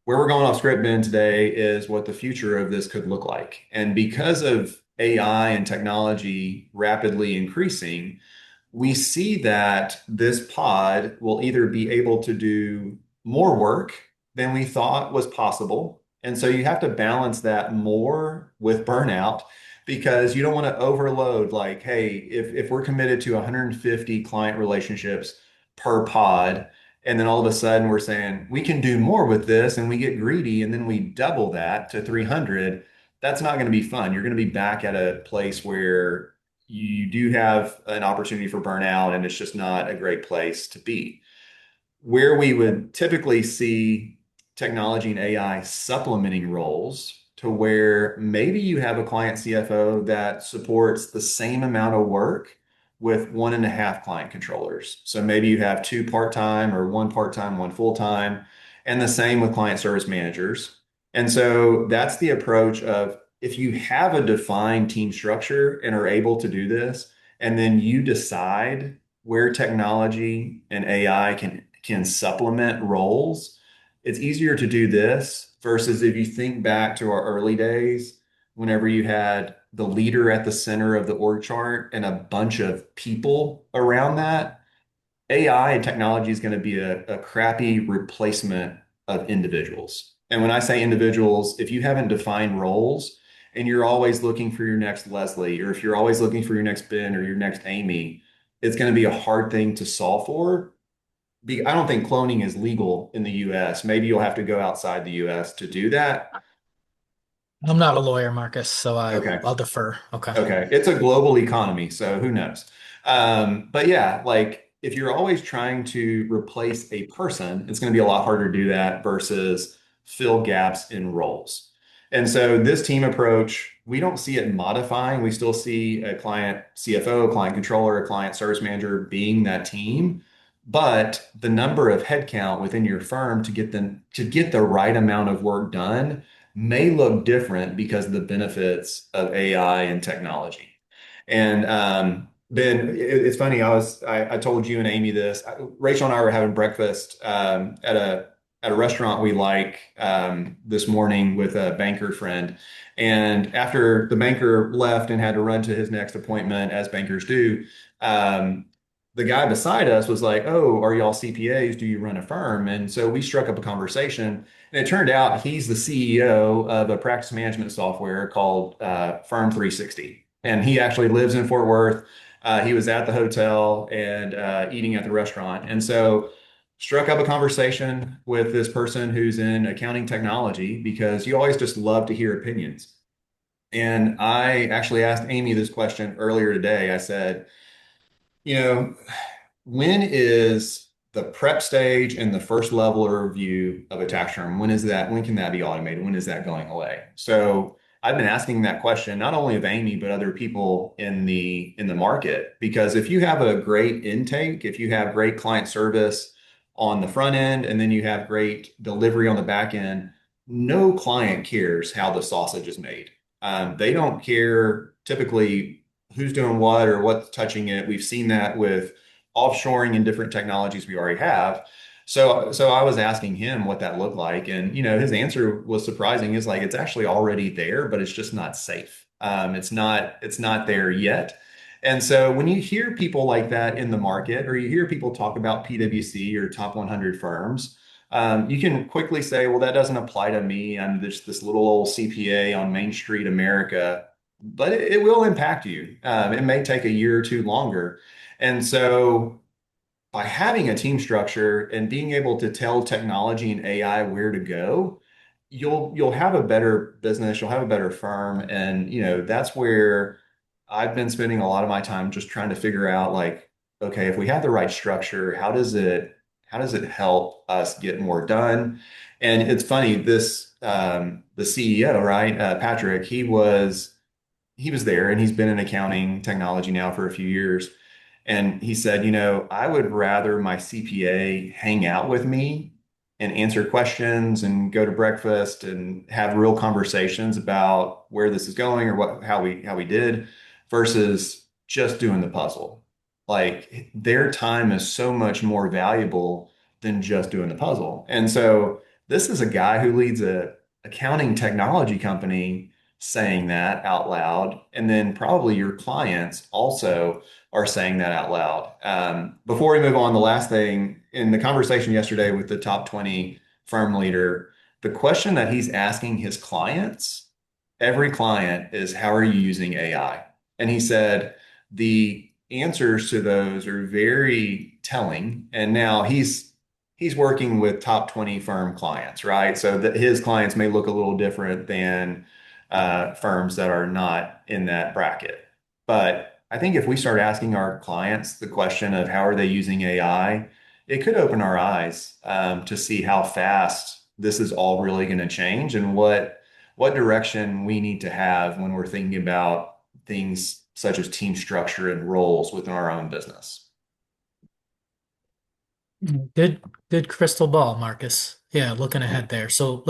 Where we're going off script, Ben, today is what the future of this could look like. And because of AI and technology rapidly increasing, we see that this pod will either be able to do more work than we thought was possible. And so you have to balance that more with burnout because you don't want to overload. Like, hey, if we're committed to 150 client relationships per pod, and then all of a sudden we're saying we can do more with this and we get greedy and then we double that to 300, that's not going to be fun. You're going to be back at a place where you do have an opportunity for burnout, and it's just not a great place to be. Where we would typically see technology and AI supplementing roles to where maybe you have a client CFO that supports the same amount of work, with 1.5 client controllers. So maybe you have two part-time or one part-time, one full-time, and the same with client service managers. And so that's the approach of if you have a defined team structure and are able to do this, and then you decide where technology and AI can supplement roles, it's easier to do this versus if you think back to our early days, whenever you had the leader at the center of the org chart and a bunch of people around that, AI and technology is going to be a crappy replacement of individuals. And when I say individuals, if you haven't defined roles and you're always looking for your next Leslie, or if you're always looking for your next Ben or your next Amy, it's going to be a hard thing to solve for. I don't think cloning is legal in the US. Maybe you'll have to go outside the US to do that.
I'm not a lawyer, Marcus, so
Okay.
I'll defer. Okay.
Okay. It's a global economy, so who knows? But yeah, like if you're always trying to replace a person, it's going to be a lot harder to do that versus fill gaps in roles. And so this team approach, we don't see it modifying. We still see a client CFO, client controller, a client service manager being that team. But the number of headcount within your firm to get the right amount of work done may look different because of the benefits of AI and technology. And Ben, it's funny. I told you and Amy this. Rachel and I were having breakfast at a restaurant we like this morning with a banker friend. And after the banker left and had to run to his next appointment, as bankers do, um, the guy beside us was like, "Oh, are y'all CPAs? Do you run a firm?" And so we struck up a conversation. And it turned out he's the CEO of a practice management software called Firm 360. And he actually lives in Fort Worth. He was at the hotel and eating at the restaurant. And so struck up a conversation with this person who's in accounting technology because you always just love to hear opinions. And I actually asked Amy this question earlier today. I said, you know, when is the prep stage and the first level of review of a tax return? When is that? When can that be automated? When is that going away? So I've been asking that question not only of Amy but other people in the market because if you have a great intake, if you have great client service on the front end and then you have great delivery on the back end, no client cares how the sausage is made. They don't care typically who's doing what or what's touching it. We've seen that with offshoring and different technologies we already have. So I was asking him what that looked like, and his answer was surprising. Is like it's actually already there, but it's just not safe. It's not there yet. And so when you hear people like that in the market, or you hear people talk about PwC or top 100 firms, you can quickly say, well, that doesn't apply to me. I'm just this little old CPA on Main Street, America. But it will impact you. It may take a year or two longer. And so by having a team structure and being able to tell technology and AI where to go, you'll have a better business, you'll have a better firm. And that's where I've been spending a lot of my time just trying to figure out like, okay, if we have the right structure, how does it help us get more done? And it's funny, this the CEO, right? Patrick, he was there and he's been in accounting technology now for a few years. And he said, I would rather my CPA hang out with me and answer questions and go to breakfast and have real conversations about where this is going or how we did versus just doing the puzzle. Like their time is so much more valuable than just doing the puzzle. And so this is a guy who leads a accounting technology company saying that out loud. And then probably your clients also are saying that out loud. Before we move on, the last thing in the conversation yesterday with the top 20 firm leader, the question that he's asking his clients, every client is, how are you using AI? And he said the answers to those are very telling. And now he's working with top 20 firm clients, right? So that his clients may look a little different than firms that are not in that bracket. But I think if we start asking our clients the question of how are they using AI, it could open our eyes to see how fast this is all really going to change and what direction we need to have when we're thinking about things such as team structure and roles within our own business.
Good, good crystal ball, Marcus. Yeah, looking ahead there. So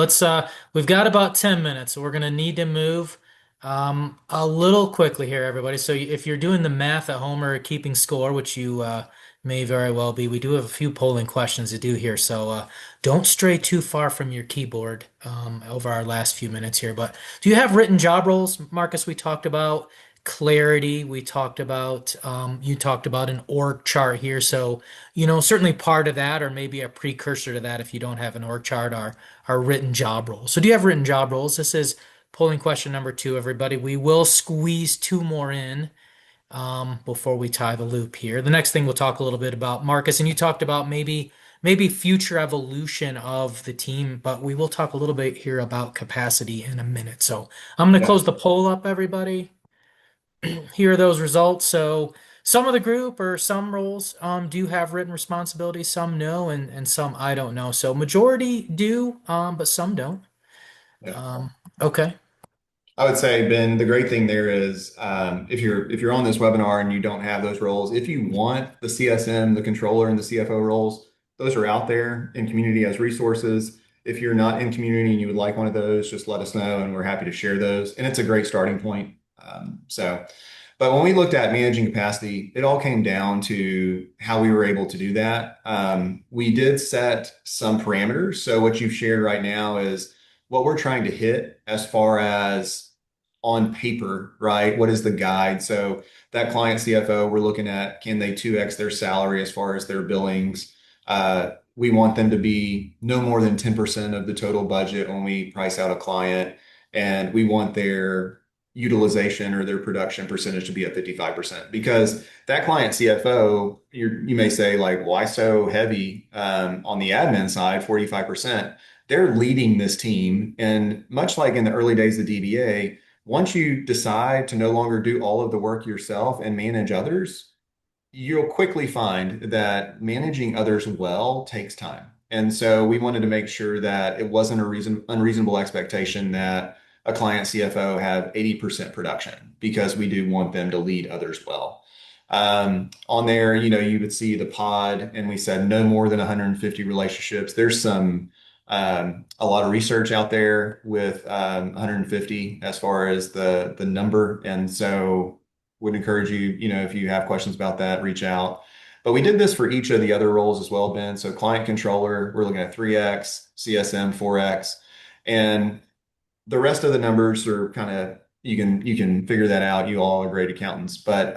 we've got about 10 minutes, so we're gonna need to move a little quickly here, everybody. So if you're doing the math at home or keeping score, which you may very well be, we do have a few polling questions to do here. So don't stray too far from your keyboard over our last few minutes here. But do you have written job roles, Marcus? We talked about clarity. We talked about you talked about an org chart here. So certainly part of that, or maybe a precursor to that, if you don't have an org chart, are written job roles. So do you have written job roles? This is polling question number two, everybody. We will squeeze two more in before we tie the loop here. The next thing we'll talk a little bit about, Marcus, and you talked about maybe future evolution of the team, but we will talk a little bit here about capacity in a minute. So I'm going to
Yeah.
close the poll up, everybody. Here are those results. So some of the group or some roles do have written responsibilities, some no, and some I don't know. So majority do, but some don't.
Yeah.
Okay.
I would say, Ben, the great thing there is if you're on this webinar and you don't have those roles, if you want the CSM, the controller, and the CFO roles, those are out there in community as resources. If you're not in community and you would like one of those, just let us know and we're happy to share those. And it's a great starting point. But when we looked at managing capacity, it all came down to how we were able to do that. We did set some parameters. So what you've shared right now is what we're trying to hit as far as on paper, right? What is the guide? So that client CFO, we're looking at, can they 2x their salary as far as their billings? We want them to be no more than 10% of the total budget when we price out a client, and we want their utilization or their production percentage to be at 55%. Because that client CFO, you may say like, why so heavy on the admin side, 45%? They're leading this team. And much like in the early days of DBA, once you decide to no longer do all of the work yourself and manage others, you'll quickly find that managing others well takes time. And so we wanted to make sure that it wasn't a unreasonable expectation that a client CFO have 80% production, because we do want them to lead others well. On there, you would see the pod, and we said no more than 150 relationships. There's a lot of research out there with 150 as far as the number, and so would encourage you, if you have questions about that, reach out. But we did this for each of the other roles as well, Ben. So client controller, we're looking at 3x, CSM 4x, and the rest of the numbers are kind of, you can figure that out. You all are great accountants, but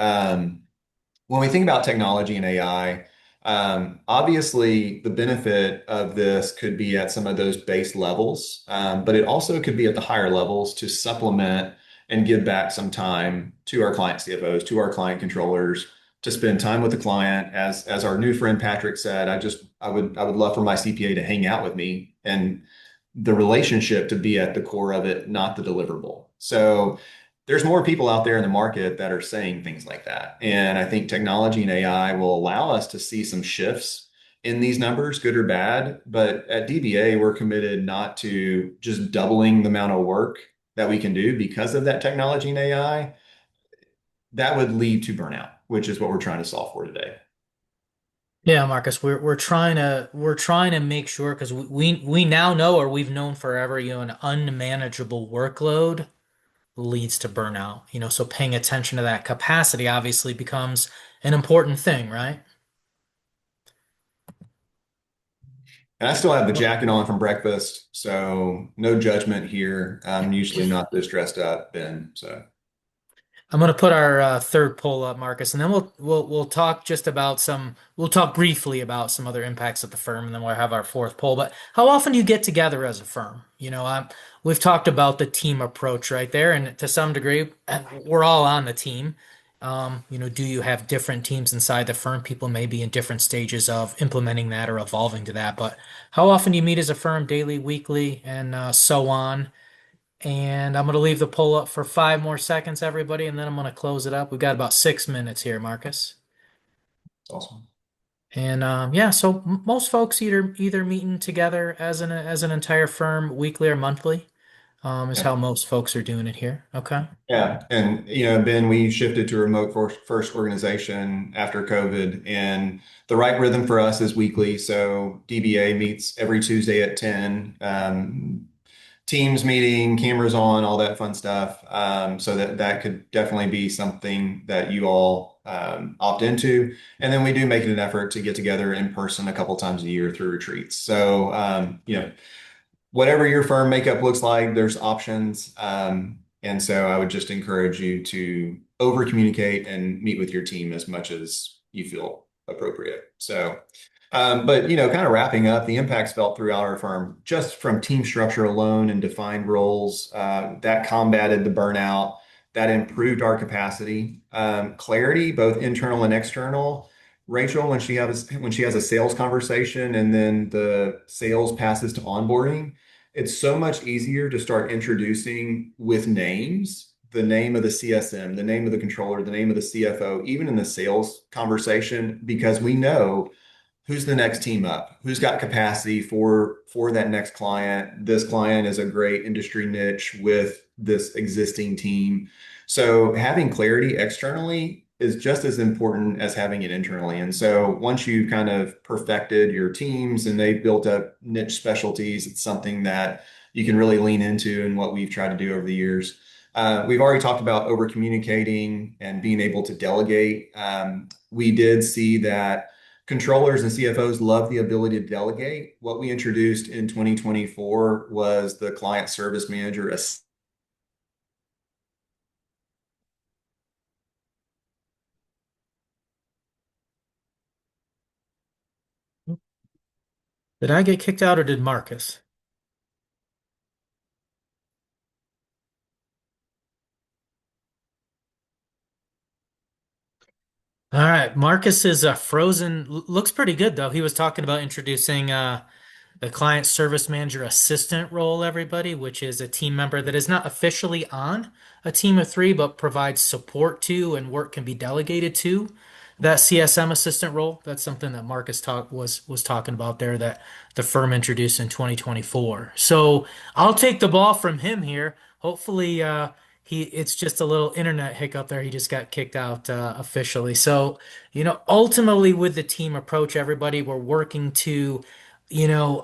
when we think about technology and AI, obviously the benefit of this could be at some of those base levels, but it also could be at the higher levels to supplement and give back some time to our client CFOs, to our client controllers, to spend time with the client. As our new friend Patrick said, I would love for my CPA to hang out with me, and the relationship to be at the core of it, not the deliverable. So there's more people out there in the market that are saying things like that. And I think technology and AI will allow us to see some shifts in these numbers, good or bad. But at DBA, we're committed not to just doubling the amount of work that we can do because of that technology and AI. That would lead to burnout, which is what we're trying to solve for today.
Yeah, Marcus, we're trying to make sure because we now know, or we've known forever, an unmanageable workload leads to burnout. So paying attention to that capacity obviously becomes an important thing, right?
And I still have the jacket on from breakfast, so no judgment here. I'm usually not this dressed up, Ben. So
I'm going to put our third poll up, Marcus, and then we'll talk just about we'll talk briefly about some other impacts of the firm, and then we'll have our fourth poll. But how often do you get together as a firm? We've talked about the team approach right there, and to some degree, we're all on the team. Do you have different teams inside the firm? People may be in different stages of implementing that or evolving to that, but how often do you meet as a firm, daily, weekly, and so on? And I'm going to leave the poll up for 5 more seconds, everybody, and then I'm going to close it up. We've got about 6 minutes here, Marcus.
it's awesome.
And yeah, so most folks either meeting together as an entire firm weekly or monthly. is
Yeah.
how most folks are doing it here. Okay.
Yeah. And, Ben, we shifted to a remote first organization after COVID, and the right rhythm for us is weekly. So DBA meets every Tuesday at 10. Teams meeting, cameras on, all that fun stuff. So that could definitely be something that you all opt into. And then we do make it an effort to get together in person a couple times a year through retreats. So, whatever your firm makeup looks like, there's options. And so I would just encourage you to over communicate and meet with your team as much as you feel appropriate. So, but kind of wrapping up, the impacts felt throughout our firm just from team structure alone and defined roles that combated the burnout, that improved our capacity, clarity, both internal and external. Rachel, when she has a sales conversation and then the sales passes to onboarding, it's so much easier to start introducing with names, the name of the CSM, the name of the controller, the name of the CFO, even in the sales conversation, because we know who's the next team up, who's got capacity for that next client. This client is a great industry niche with this existing team. So having clarity externally is just as important as having it internally. And so once you've kind of perfected your teams and they've built up niche specialties, it's something that you can really lean into, and what we've tried to do over the years. We've already talked about over communicating and being able to delegate. We did see that controllers and CFOs love the ability to delegate. What we introduced in 2024 was the client service manager.
Did I get kicked out or did Marcus? All right, Marcus is frozen. Looks pretty good though. He was talking about introducing the client service manager assistant role, everybody, which is a team member that is not officially on a team of three, but provides support to and work can be delegated to that CSM assistant role. That's something that Marcus was talking about there that the firm introduced in 2024. So I'll take the ball from him here. Hopefully, it's just a little internet hiccup there. He just got kicked out officially. So, ultimately with the team approach, everybody, we're working to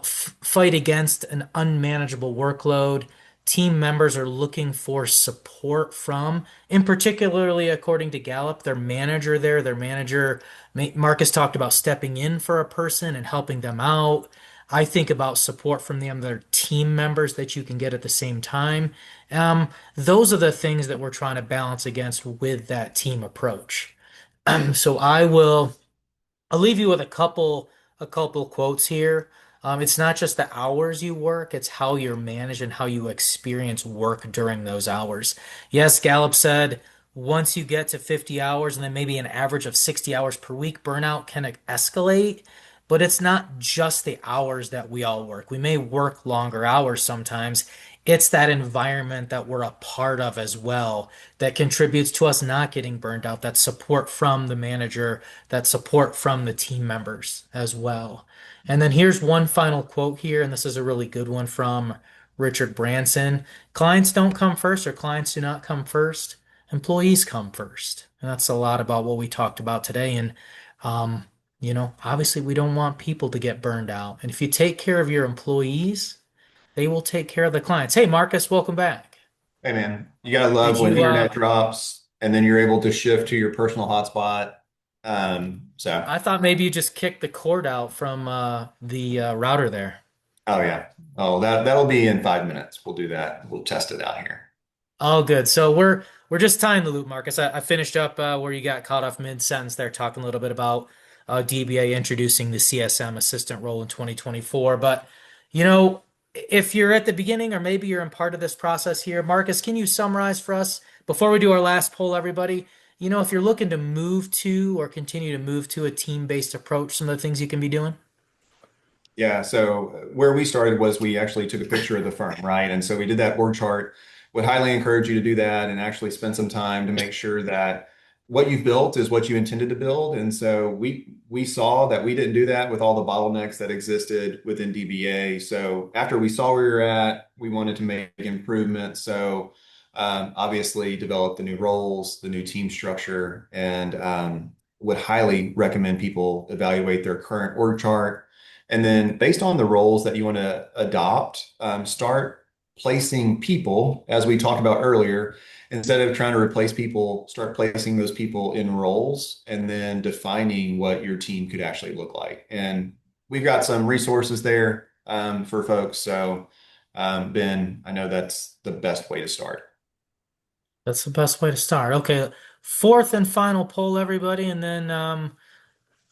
fight against an unmanageable workload. Team members are looking for support from, in particularly according to Gallup, their manager there. Their manager, Marcus talked about stepping in for a person and helping them out. I think about support from the other team members that you can get at the same time. Those are the things that we're trying to balance against with that team approach. So I'll leave you with a couple quotes here. It's not just the hours you work, it's how you're managed and how you experience work during those hours. Yes, Gallup said once you get to 50 hours and then maybe an average of 60 hours per week, burnout can escalate, but it's not just the hours that we all work. We may work longer hours sometimes. It's that environment that we're a part of as well that contributes to us not getting burned out, that support from the manager, that support from the team members as well. And then here's one final quote here, and this is a really good one from Richard Branson. Clients don't come first, or clients do not come first. Employees come first. And that's a lot about what we talked about today. And, obviously we don't want people to get burned out. And if you take care of your employees, they will take care of the clients. Hey, Marcus, welcome back.
Hey man, you gotta
Did
love when
you,
internet drops and then you're able to shift to your personal hotspot. So,
I thought maybe you just kicked the cord out from the router there.
oh yeah. Oh, that'll be in 5 minutes. We'll do that. We'll test it out here.
All good. So we're just tying the loop, Marcus. I finished up where you got caught off mid-sentence there, talking a little bit about DBA introducing the CSM assistant role in 2024. But you know, if you're at the beginning or maybe you're in part of this process here, Marcus, can you summarize for us before we do our last poll, everybody? If you're looking to move to or continue to move to a team-based approach, some of the things you can be doing.
Yeah, so where we started was we actually took a picture of the firm, right? And so we did that org chart. Would highly encourage you to do that and actually spend some time to make sure that what you've built is what you intended to build. And so we saw that we didn't do that with all the bottlenecks that existed within DBA. So after we saw where you're at, we wanted to make improvements. So obviously develop the new roles, the new team structure, and would highly recommend people evaluate their current org chart. And then based on the roles that you want to adopt, start placing people, as we talked about earlier, instead of trying to replace people, start placing those people in roles and then defining what your team could actually look like. And we've got some resources there for folks. So, Ben, I know that's the best way to start.
That's the best way to start. Okay, fourth and final poll, everybody, and then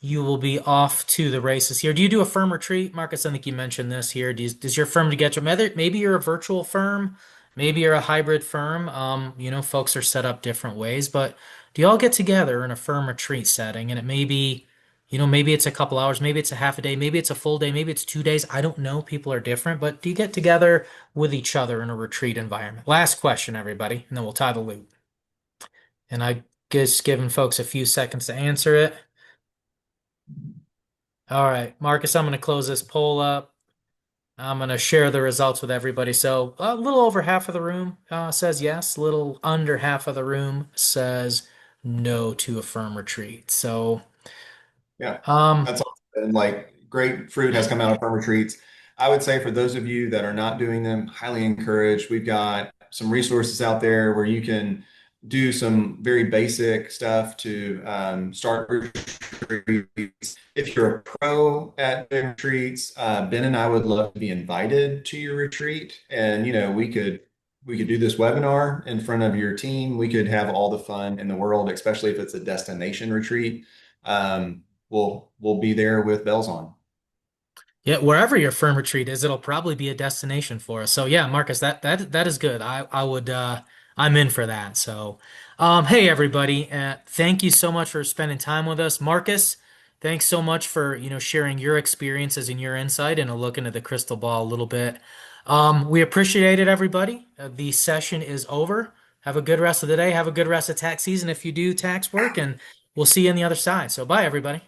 you will be off to the races here. Do you do a firm retreat? Marcus, I think you mentioned this here. Does your firm to get you? Maybe you're a virtual firm, maybe you're a hybrid firm. Folks are set up different ways, but do you all get together in a firm retreat setting? And it may be, maybe it's a couple hours, maybe it's a half a day, maybe it's a full day, maybe it's 2 days. I don't know. People are different, but do you get together with each other in a retreat environment? Last question, everybody, and then we'll tie the loop. And I guess giving folks a few seconds to answer it. All right, Marcus, I'm going to close this poll up. I'm going to share the results with everybody. So a little over half of the room says yes. A little under half of the room says no to a firm retreat. So,
Yeah,
um,
that's awesome. And like great fruit has come out of farm retreats. I would say for those of you that are not doing them, highly encouraged. We've got some resources out there where you can do some very basic stuff to start retreats. If you're a pro at doing retreats, Ben and I would love to be invited to your retreat. And we could do this webinar in front of your team. We could have all the fun in the world, especially if it's a destination retreat. We'll be there with bells on.
yeah, wherever your firm retreat is, it'll probably be a destination for us. So yeah, Marcus, that is good. I would I'm in for that. So hey everybody, thank you so much for spending time with us. Marcus, thanks so much for, sharing your experiences and your insight and a look into the crystal ball a little bit. We appreciate it, everybody. The session is over. Have a good rest of the day. Have a good rest of tax season if you do tax work, and we'll see you on the other side. So bye everybody.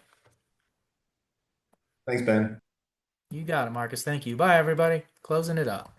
Thanks, Ben.
You got it, Marcus. Thank you. Bye everybody. Closing it up.